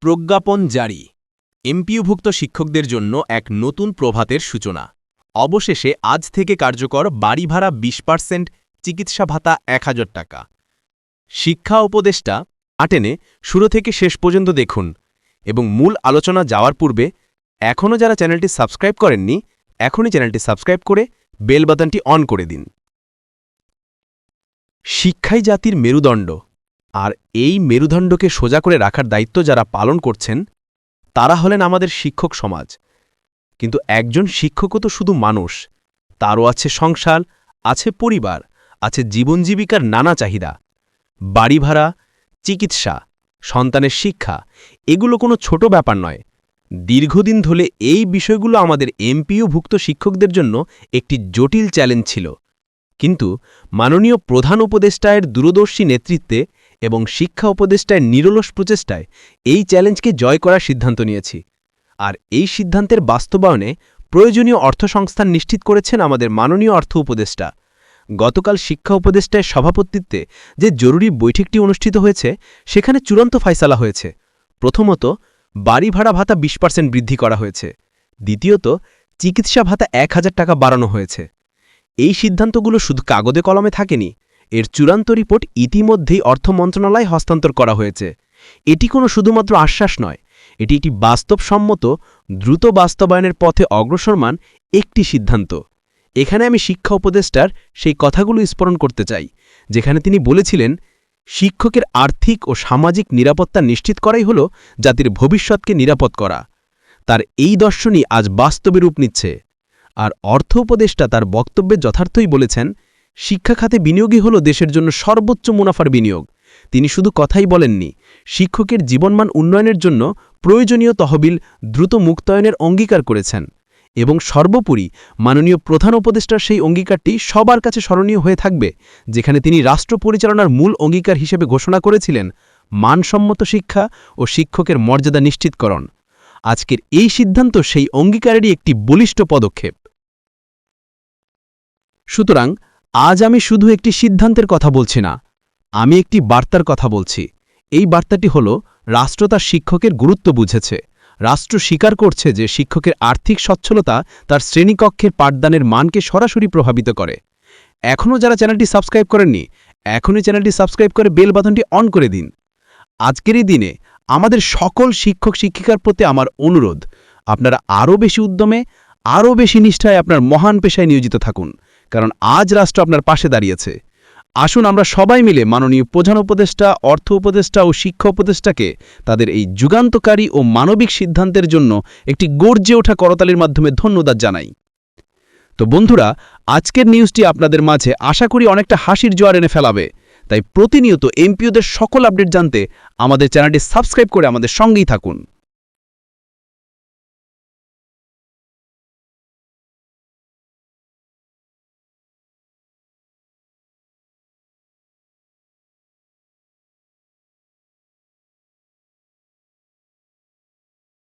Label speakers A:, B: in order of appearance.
A: প্রজ্ঞাপন জারি। এমপিওভুক্ত শিক্ষকদের জন্য এক নতুন প্রভাতের সূচনা। অবশেষে আজ থেকে কার্যকর বাড়ি ভাড়া 20%, চিকিৎসা ভাতা 1000 টাকা। শিক্ষা উপদেষ্টা আটেনে শুরু থেকে শেষ পর্যন্ত দেখুন এবং মূল আলোচনা যাওয়ার পূর্বে এখনও যারা চ্যানেলটি সাবস্ক্রাইব করেননি, এখনই চ্যানেলটি সাবস্ক্রাইব করে বেল বাটনটি অন করে দিন। শিক্ষাই জাতির মেরুদণ্ড, আর এই মেরুদণ্ডকে সোজা করে রাখার দায়িত্ব যারা পালন করছেন তারা হলেন আমাদের শিক্ষক সমাজ। কিন্তু একজন শিক্ষকও তো শুধু মানুষ, তারও আছে সংসার, আছে পরিবার, আছে জীবন জীবিকার নানা চাহিদা। বাড়ি ভাড়া, চিকিৎসা, সন্তানের শিক্ষা, এগুলো কোনো ছোট ব্যাপার নয়। দীর্ঘদিন ধরে এই বিষয়গুলো আমাদের এমপিওভুক্ত শিক্ষকদের জন্য একটি জটিল চ্যালেঞ্জ ছিল। কিন্তু মাননীয় প্রধান উপদেষ্টার দূরদর্শী নেতৃত্বে এবং শিক্ষা উপদেষ্টার নিরলস প্রচেষ্টায় এই চ্যালেঞ্জকে জয় করার সিদ্ধান্ত নিয়েছি। আর এই সিদ্ধান্তের বাস্তবায়নে প্রয়োজনীয় অর্থসংস্থান নিশ্চিত করেছেন আমাদের মাননীয় অর্থ উপদেষ্টা। গতকাল শিক্ষা উপদেষ্টার সভাপতিত্বে যে জরুরি বৈঠকটি অনুষ্ঠিত হয়েছে সেখানে চূড়ান্ত ফয়সালা হয়েছে। প্রথমত, বাড়ি ভাড়া ভাতা 20% বৃদ্ধি করা হয়েছে। দ্বিতীয়ত, চিকিৎসা ভাতা 1000 টাকা বাড়ানো হয়েছে। এই সিদ্ধান্তগুলো শুধু কাগজে কলমে থাকেনি, এর চূড়ান্ত রিপোর্ট ইতিমধ্যেই অর্থ মন্ত্রণালয়ে হস্তান্তর করা হয়েছে। এটি কোনো শুধুমাত্র আশ্বাস নয়, এটি একটি বাস্তবসম্মত, দ্রুত বাস্তবায়নের পথে অগ্রসরমান একটি সিদ্ধান্ত। এখানে আমি শিক্ষা উপদেষ্টার সেই কথাগুলো স্মরণ করতে চাই যেখানে তিনি বলেছিলেন, শিক্ষকের আর্থিক ও সামাজিক নিরাপত্তা নিশ্চিত করাই হল জাতির ভবিষ্যৎকে নিরাপদ করা। তার এই দর্শনই আজ বাস্তবে রূপ নিচ্ছে। আর অর্থ উপদেষ্টা তার বক্তব্যে যথার্থই বলেছেন, শিক্ষা খাতে বিনিয়োগই হল দেশের জন্য সর্বোচ্চ মুনাফার বিনিয়োগ। তিনি শুধু কথাই বলেননি, শিক্ষকের জীবনমান উন্নয়নের জন্য প্রয়োজনীয় তহবিল দ্রুত মুক্তায়নের অঙ্গীকার করেছেন। এবং সর্বোপরি মাননীয় প্রধান উপদেষ্টার সেই অঙ্গীকারটি সবার কাছে স্মরণীয় হয়ে থাকবে, যেখানে তিনি রাষ্ট্র পরিচালনার মূল অঙ্গীকার হিসেবে ঘোষণা করেছিলেন মানসম্মত শিক্ষা ও শিক্ষকের মর্যাদা নিশ্চিতকরণ। আজকের এই সিদ্ধান্ত সেই অঙ্গীকারেরই একটি বলিষ্ঠ পদক্ষেপ। সুতরাং আজ আমি শুধু একটি সিদ্ধান্তের কথা বলছি না, আমি একটি বার্তার কথা বলছি। এই বার্তাটি হল, রাষ্ট্র তার শিক্ষকের গুরুত্ব বুঝেছে। রাষ্ট্র স্বীকার করছে যে শিক্ষকের আর্থিক সচ্ছলতা তার শ্রেণীকক্ষের পাঠদানের মানকে সরাসরি প্রভাবিত করে। এখনও যারা চ্যানেলটি সাবস্ক্রাইব করেননি, এখনই চ্যানেলটি সাবস্ক্রাইব করে বেল বাটনটি অন করে দিন। আজকের এই দিনে আমাদের সকল শিক্ষক শিক্ষিকার প্রতি আমার অনুরোধ, আপনারা আরও বেশি উদ্যমে, আরও বেশি নিষ্ঠায় আপনার মহান পেশায় নিয়োজিত থাকুন, কারণ আজ রাষ্ট্র আপনার পাশে দাঁড়িয়েছে। আসুন আমরা সবাই মিলে মাননীয় প্রধান উপদেষ্টা, অর্থ উপদেষ্টা ও শিক্ষা উপদেষ্টাকে তাদের এই যুগান্তকারী ও মানবিক সিদ্ধান্তের জন্য একটি গর্জে ওঠা করতালির মাধ্যমে ধন্যবাদ জানাই। তো বন্ধুরা, আজকের নিউজটি আপনাদের মাঝে আশা করি অনেকটা হাসির জোয়ার এনে ফেলাবে। তাই প্রতিনিয়ত এমপিওদের সকল আপডেট জানতে আমাদের চ্যানেলটি সাবস্ক্রাইব করে আমাদের সঙ্গেই থাকুন।